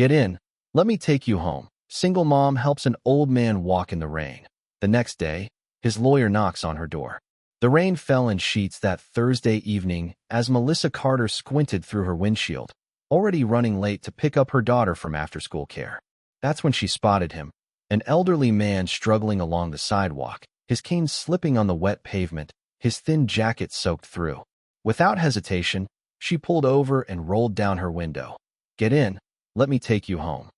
Get in. Let me take you home. Single mom helps an old man walk in the rain. The next day, his lawyer knocks on her door. The rain fell in sheets that Thursday evening as Melissa Carter squinted through her windshield, already running late to pick up her daughter from after-school care. That's when she spotted him, an elderly man struggling along the sidewalk, his cane slipping on the wet pavement, his thin jacket soaked through. Without hesitation, she pulled over and rolled down her window. Get in. Let me take you home.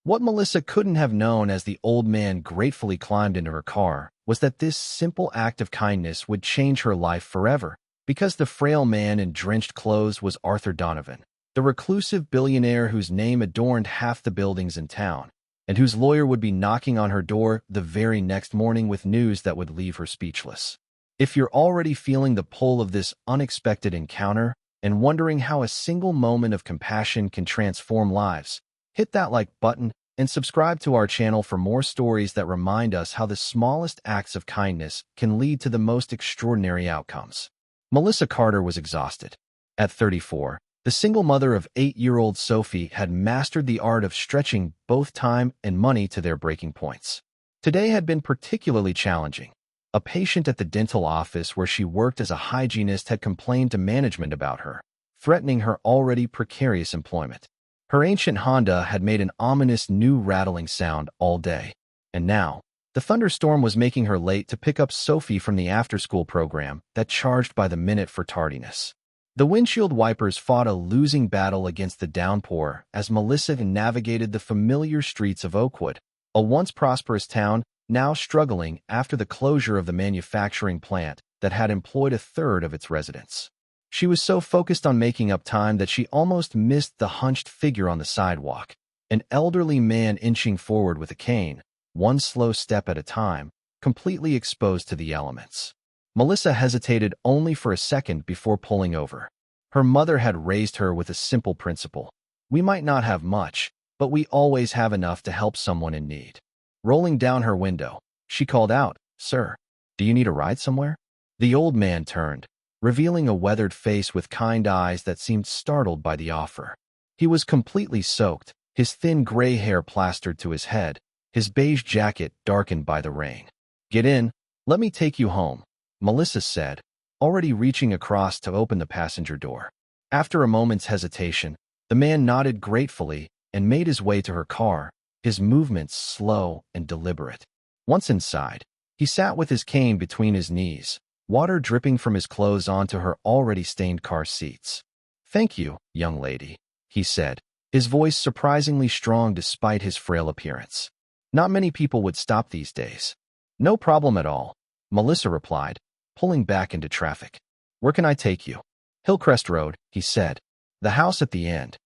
What Melissa couldn't have known as the old man gratefully climbed into her car was that this simple act of kindness would change her life forever, because the frail man in drenched clothes was Arthur Donovan, the reclusive billionaire whose name adorned half the buildings in town, and whose lawyer would be knocking on her door the very next morning with news that would leave her speechless. If you're already feeling the pull of this unexpected encounter and wondering how a single moment of compassion can transform lives, hit that like button and subscribe to our channel for more stories that remind us how the smallest acts of kindness can lead to the most extraordinary outcomes. Melissa Carter was exhausted. At 34, the single mother of 8-year-old Sophie had mastered the art of stretching both time and money to their breaking points. Today had been particularly challenging. A patient at the dental office where she worked as a hygienist had complained to management about her, threatening her already precarious employment. Her ancient Honda had made an ominous new rattling sound all day, and now, the thunderstorm was making her late to pick up Sophie from the after-school program that charged by the minute for tardiness. The windshield wipers fought a losing battle against the downpour as Melissa navigated the familiar streets of Oakwood, a once prosperous town now struggling after the closure of the manufacturing plant that had employed a third of its residents. She was so focused on making up time that she almost missed the hunched figure on the sidewalk, an elderly man inching forward with a cane, one slow step at a time, completely exposed to the elements. Melissa hesitated only for a second before pulling over. Her mother had raised her with a simple principle. We might not have much, but we always have enough to help someone in need. Rolling down her window, she called out, "Sir, do you need a ride somewhere?" The old man turned, revealing a weathered face with kind eyes that seemed startled by the offer. He was completely soaked, his thin gray hair plastered to his head, his beige jacket darkened by the rain. "Get in. Let me take you home," Melissa said, already reaching across to open the passenger door. After a moment's hesitation, the man nodded gratefully and made his way to her car, his movements slow and deliberate. Once inside, he sat with his cane between his knees, water dripping from his clothes onto her already stained car seats. "Thank you, young lady," he said, his voice surprisingly strong despite his frail appearance. "Not many people would stop these days." "No problem at all," Melissa replied, pulling back into traffic. "Where can I take you?" "Hillcrest Road," he said, "the house at the end."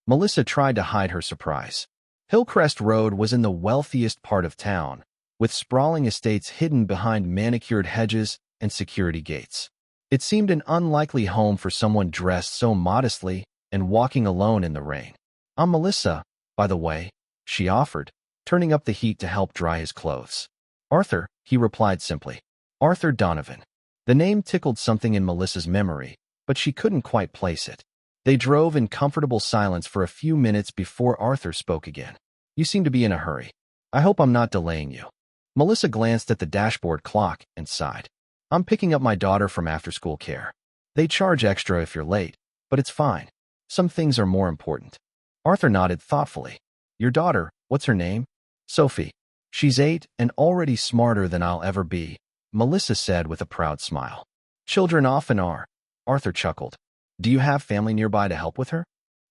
Melissa tried to hide her surprise. Hillcrest Road was in the wealthiest part of town, with sprawling estates hidden behind manicured hedges and security gates. It seemed an unlikely home for someone dressed so modestly and walking alone in the rain. "I'm Melissa, by the way," she offered, turning up the heat to help dry his clothes. "Arthur," he replied simply. "Arthur Donovan." The name tickled something in Melissa's memory, but she couldn't quite place it. They drove in comfortable silence for a few minutes before Arthur spoke again. "You seem to be in a hurry. I hope I'm not delaying you." Melissa glanced at the dashboard clock and sighed. "I'm picking up my daughter from after-school care. They charge extra if you're late, but it's fine. Some things are more important." Arthur nodded thoughtfully. "Your daughter, what's her name?" "Sophie. She's 8 and already smarter than I'll ever be," Melissa said with a proud smile. "Children often are," Arthur chuckled. "Do you have family nearby to help with her?"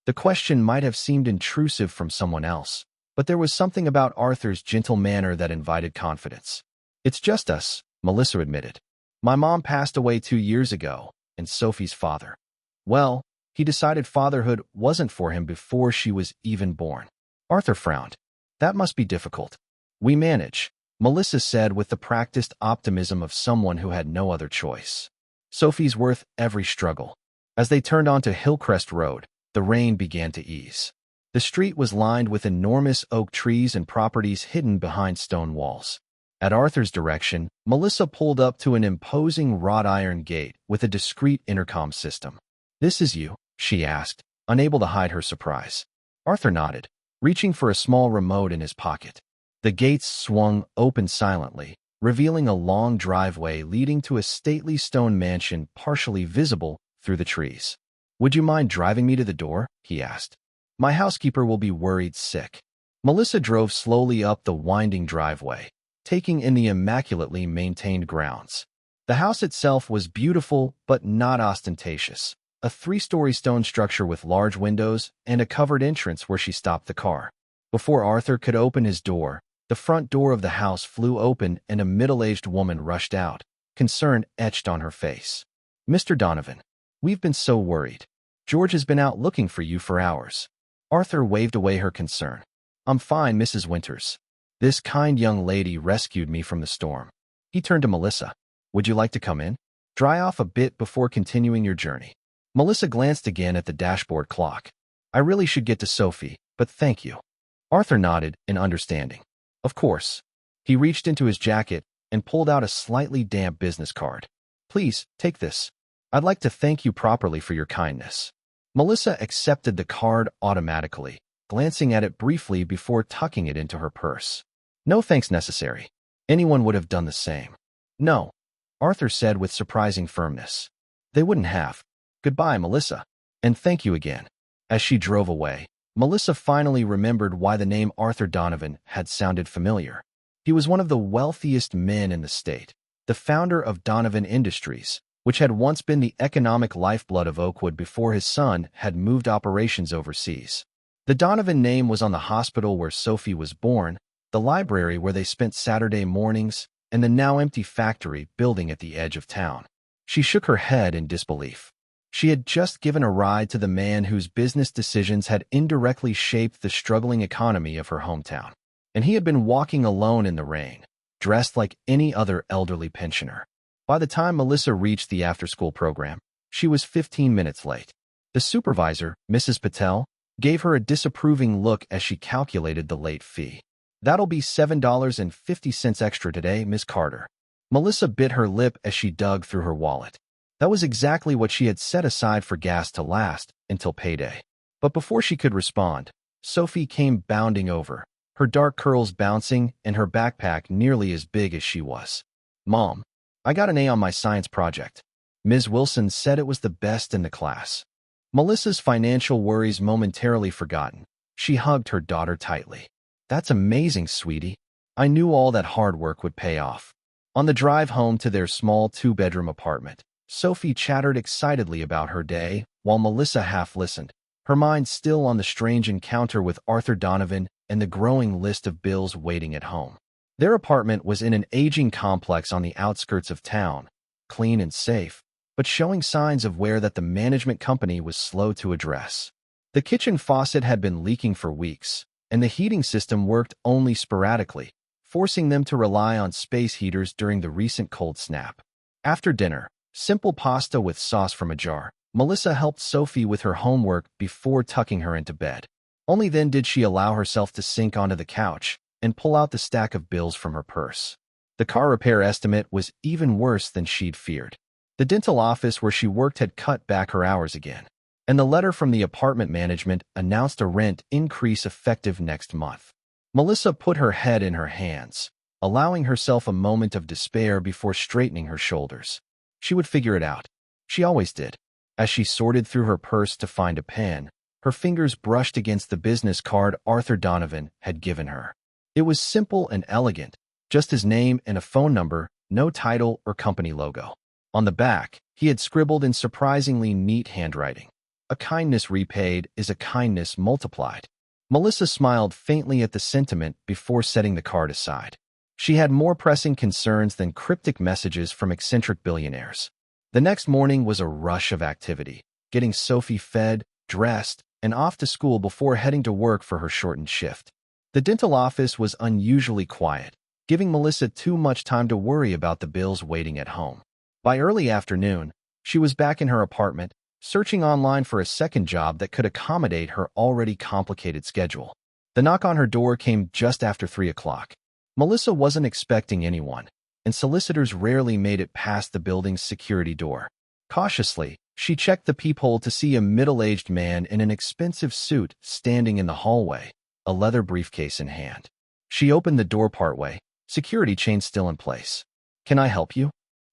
The question might have seemed intrusive from someone else, but there was something about Arthur's gentle manner that invited confidence. "It's just us," Melissa admitted. "My mom passed away 2 years ago, and Sophie's father. Well, he decided fatherhood wasn't for him before she was even born." Arthur frowned. "That must be difficult." "We manage," Melissa said with the practiced optimism of someone who had no other choice. "Sophie's worth every struggle." As they turned onto Hillcrest Road, the rain began to ease. The street was lined with enormous oak trees and properties hidden behind stone walls. At Arthur's direction, Melissa pulled up to an imposing wrought iron gate with a discreet intercom system. "This is you?" she asked, unable to hide her surprise. Arthur nodded. reaching for a small remote in his pocket. The gates swung open silently, revealing a long driveway leading to a stately stone mansion partially visible through the trees. "Would you mind driving me to the door?" he asked. "My housekeeper will be worried sick." Melissa drove slowly up the winding driveway, taking in the immaculately maintained grounds. The house itself was beautiful but not ostentatious, a three-story stone structure with large windows and a covered entrance where she stopped the car. Before Arthur could open his door, the front door of the house flew open and a middle-aged woman rushed out, concern etched on her face. "Mr. Donovan, we've been so worried. George has been out looking for you for hours." Arthur waved away her concern. "I'm fine, Mrs. Winters. This kind young lady rescued me from the storm." He turned to Melissa. "Would you like to come in? Dry off a bit before continuing your journey." Melissa glanced again at the dashboard clock. "I really should get to Sophie, but thank you." Arthur nodded in understanding. "Of course." He reached into his jacket and pulled out a slightly damp business card. "Please, take this. I'd like to thank you properly for your kindness." Melissa accepted the card automatically, glancing at it briefly before tucking it into her purse. "No thanks necessary. Anyone would have done the same." "No," Arthur said with surprising firmness. "They wouldn't have. Goodbye, Melissa. And thank you again." As she drove away, Melissa finally remembered why the name Arthur Donovan had sounded familiar. He was one of the wealthiest men in the state, the founder of Donovan Industries, which had once been the economic lifeblood of Oakwood before his son had moved operations overseas. The Donovan name was on the hospital where Sophie was born, the library where they spent Saturday mornings, and the now-empty factory building at the edge of town. She shook her head in disbelief. She had just given a ride to the man whose business decisions had indirectly shaped the struggling economy of her hometown. And he had been walking alone in the rain, dressed like any other elderly pensioner. By the time Melissa reached the after-school program, she was 15 minutes late. The supervisor, Mrs. Patel, gave her a disapproving look as she calculated the late fee. "That'll be $7.50 extra today, Miss Carter." Melissa bit her lip as she dug through her wallet. That was exactly what she had set aside for gas to last until payday. But before she could respond, Sophie came bounding over, her dark curls bouncing and her backpack nearly as big as she was. "Mom, I got an A on my science project. Ms. Wilson said it was the best in the class." Melissa's financial worries momentarily forgotten, she hugged her daughter tightly. "That's amazing, sweetie. I knew all that hard work would pay off." On the drive home to their small two-bedroom apartment, Sophie chattered excitedly about her day, while Melissa half listened, her mind still on the strange encounter with Arthur Donovan and the growing list of bills waiting at home. Their apartment was in an aging complex on the outskirts of town, clean and safe, but showing signs of wear that the management company was slow to address. The kitchen faucet had been leaking for weeks, and the heating system worked only sporadically, forcing them to rely on space heaters during the recent cold snap. After dinner, simple pasta with sauce from a jar, Melissa helped Sophie with her homework before tucking her into bed. Only then did she allow herself to sink onto the couch and pull out the stack of bills from her purse. The car repair estimate was even worse than she'd feared. The dental office where she worked had cut back her hours again, and the letter from the apartment management announced a rent increase effective next month. Melissa put her head in her hands, allowing herself a moment of despair before straightening her shoulders. She would figure it out. She always did. As she sorted through her purse to find a pen, her fingers brushed against the business card Arthur Donovan had given her. It was simple and elegant, just his name and a phone number, no title or company logo. On the back, he had scribbled in surprisingly neat handwriting, "A kindness repaid is a kindness multiplied." Melissa smiled faintly at the sentiment before setting the card aside. She had more pressing concerns than cryptic messages from eccentric billionaires. The next morning was a rush of activity, getting Sophie fed, dressed, and off to school before heading to work for her shortened shift. The dental office was unusually quiet, giving Melissa too much time to worry about the bills waiting at home. By early afternoon, she was back in her apartment, searching online for a second job that could accommodate her already complicated schedule. The knock on her door came just after 3 o'clock. Melissa wasn't expecting anyone, and solicitors rarely made it past the building's security door. Cautiously, she checked the peephole to see a middle-aged man in an expensive suit standing in the hallway, a leather briefcase in hand. She opened the door partway, security chain still in place. "Can I help you?"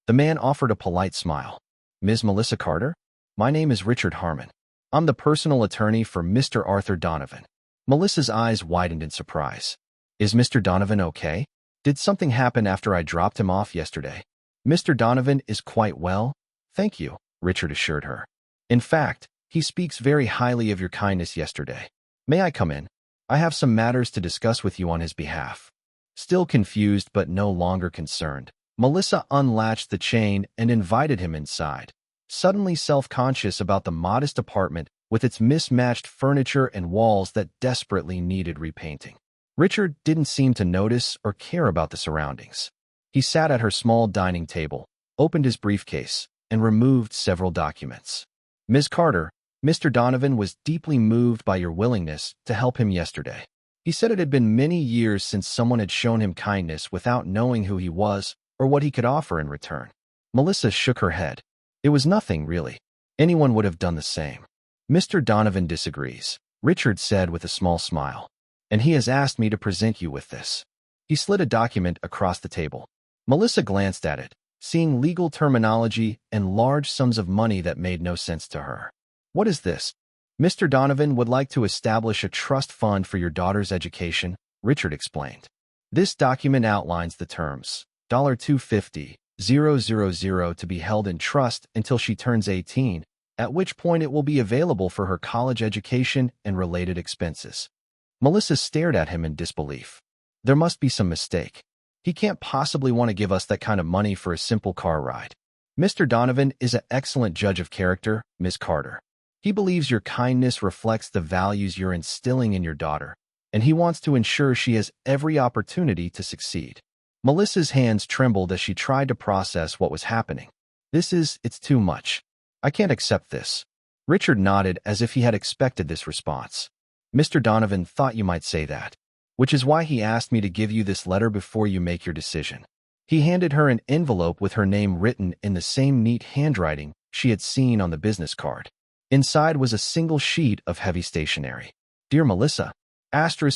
The man offered a polite smile. "Ms. Melissa Carter? My name is Richard Harmon. I'm the personal attorney for Mr. Arthur Donovan." Melissa's eyes widened in surprise. "Is Mr. Donovan okay? Did something happen after I dropped him off yesterday?" "Mr. Donovan is quite well, thank you," Richard assured her. "In fact, he speaks very highly of your kindness yesterday. May I come in? I have some matters to discuss with you on his behalf." Still confused but no longer concerned, Melissa unlatched the chain and invited him inside. Suddenly self-conscious about the modest apartment with its mismatched furniture and walls that desperately needed repainting. Richard didn't seem to notice or care about the surroundings. He sat at her small dining table, opened his briefcase, and removed several documents. "Ms. Carter, Mr. Donovan was deeply moved by your willingness to help him yesterday. He said it had been many years since someone had shown him kindness without knowing who he was or what he could offer in return." Melissa shook her head. "It was nothing, really. Anyone would have done the same." "Mr. Donovan disagrees," Richard said with a small smile. "And he has asked me to present you with this." He slid a document across the table. Melissa glanced at it, seeing legal terminology and large sums of money that made no sense to her. "What is this?" "Mr. Donovan would like to establish a trust fund for your daughter's education," Richard explained. "This document outlines the terms. $250,000 to be held in trust until she turns 18, at which point it will be available for her college education and related expenses." Melissa stared at him in disbelief. "There must be some mistake. He can't possibly want to give us that kind of money for a simple car ride. Mr. Donovan is an excellent judge of character, Ms. Carter. He believes your kindness reflects the values you're instilling in your daughter, and he wants to ensure she has every opportunity to succeed." Melissa's hands trembled as she tried to process what was happening. It's too much. I can't accept this." Richard nodded as if he had expected this response. "Mr. Donovan thought you might say that, which is why he asked me to give you this letter before you make your decision." He handed her an envelope with her name written in the same neat handwriting she had seen on the business card. Inside was a single sheet of heavy stationery. "Dear Melissa,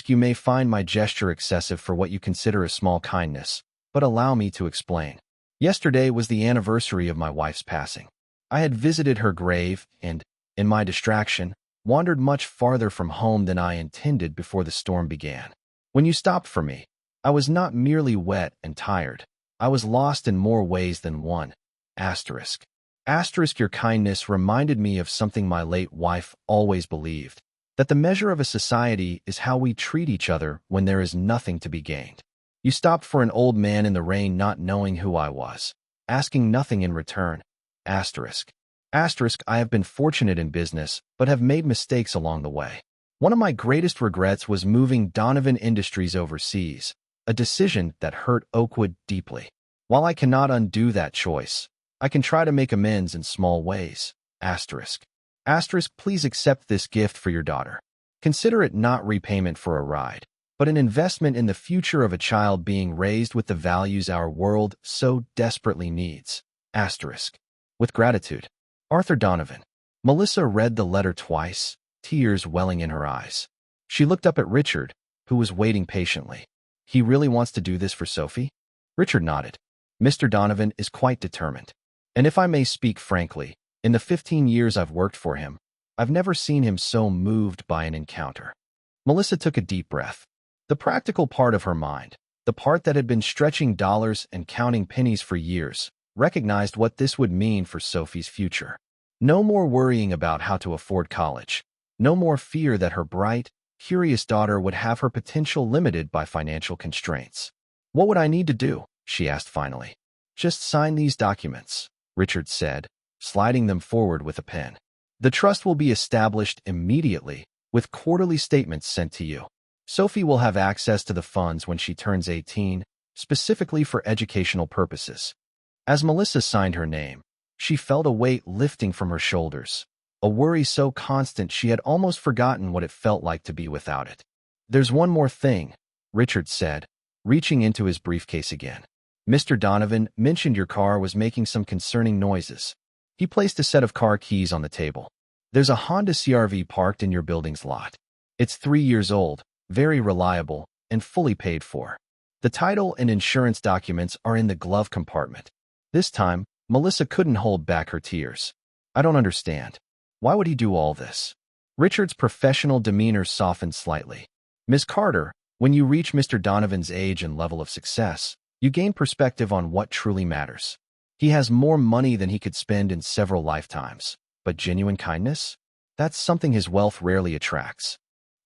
you may find my gesture excessive for what you consider a small kindness, but allow me to explain. Yesterday was the anniversary of my wife's passing. I had visited her grave and, in my distraction, wandered much farther from home than I intended before the storm began. When you stopped for me, I was not merely wet and tired. I was lost in more ways than one. Asterisk. Your kindness reminded me of something my late wife always believed, that the measure of a society is how we treat each other when there is nothing to be gained. You stopped for an old man in the rain not knowing who I was, asking nothing in return. Asterisk. I have been fortunate in business, but have made mistakes along the way. One of my greatest regrets was moving Donovan Industries overseas, a decision that hurt Oakwood deeply. While I cannot undo that choice, I can try to make amends in small ways. Asterisk. Please accept this gift for your daughter. Consider it not repayment for a ride, but an investment in the future of a child being raised with the values our world so desperately needs. Asterisk. With gratitude, Arthur Donovan. Melissa read the letter twice, tears welling in her eyes. She looked up at Richard, who was waiting patiently. He really wants to do this for Sophie? Richard nodded. Mr. Donovan is quite determined. And if I may speak frankly, in the 15 years I've worked for him, I've never seen him so moved by an encounter. Melissa took a deep breath. The practical part of her mind, the part that had been stretching dollars and counting pennies for years, recognized what this would mean for Sophie's future. No more worrying about how to afford college. No more fear that her bright, curious daughter would have her potential limited by financial constraints. What would I need to do? She asked finally. Just sign these documents, Richard said, sliding them forward with a pen. The trust will be established immediately, with quarterly statements sent to you. Sophie will have access to the funds when she turns 18, specifically for educational purposes. As Melissa signed her name, she felt a weight lifting from her shoulders, a worry so constant she had almost forgotten what it felt like to be without it. There's one more thing, Richard said, reaching into his briefcase again. Mr. Donovan mentioned your car was making some concerning noises. He placed a set of car keys on the table. There's a Honda CR-V parked in your building's lot. It's 3 years old, very reliable, and fully paid for. The title and insurance documents are in the glove compartment. This time, Melissa couldn't hold back her tears. I don't understand. Why would he do all this? Richard's professional demeanor softened slightly. Miss Carter, when you reach Mr. Donovan's age and level of success, you gain perspective on what truly matters. He has more money than he could spend in several lifetimes, but genuine kindness? That's something his wealth rarely attracts.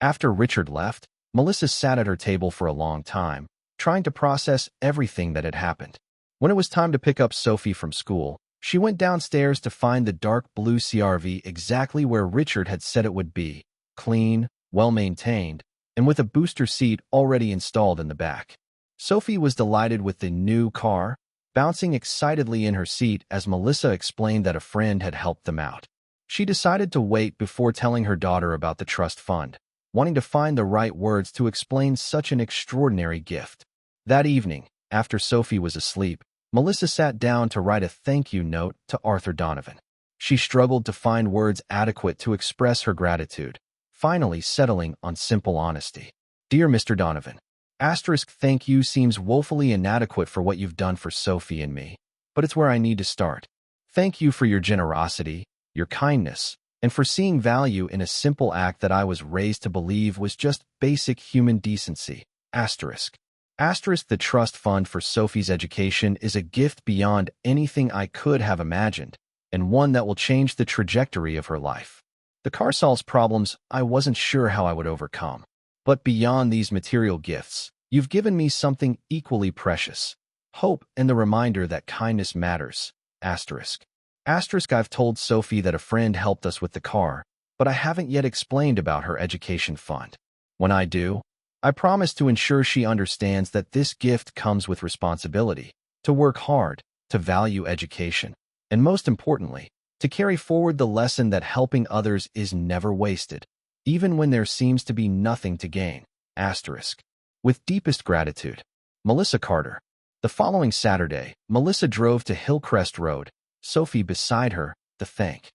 After Richard left, Melissa sat at her table for a long time, trying to process everything that had happened. When it was time to pick up Sophie from school, she went downstairs to find the dark blue CRV exactly where Richard had said it would be, clean, well-maintained, and with a booster seat already installed in the back. Sophie was delighted with the new car, bouncing excitedly in her seat as Melissa explained that a friend had helped them out. She decided to wait before telling her daughter about the trust fund, wanting to find the right words to explain such an extraordinary gift. That evening, after Sophie was asleep, Melissa sat down to write a thank you note to Arthur Donovan. She struggled to find words adequate to express her gratitude, finally settling on simple honesty. Dear Mr. Donovan, thank you seems woefully inadequate for what you've done for Sophie and me, but it's where I need to start. Thank you for your generosity, your kindness, and for seeing value in a simple act that I was raised to believe was just basic human decency. The trust fund for Sophie's education is a gift beyond anything I could have imagined, and one that will change the trajectory of her life. The car solves problems I wasn't sure how I would overcome. But beyond these material gifts, you've given me something equally precious: hope and the reminder that kindness matters. I've told Sophie that a friend helped us with the car, but I haven't yet explained about her education fund. When I do, I promise to ensure she understands that this gift comes with responsibility, to work hard, to value education, and most importantly, to carry forward the lesson that helping others is never wasted, even when there seems to be nothing to gain. With deepest gratitude, Melissa Carter. The following Saturday, Melissa drove to Hillcrest Road, Sophie beside her, to thank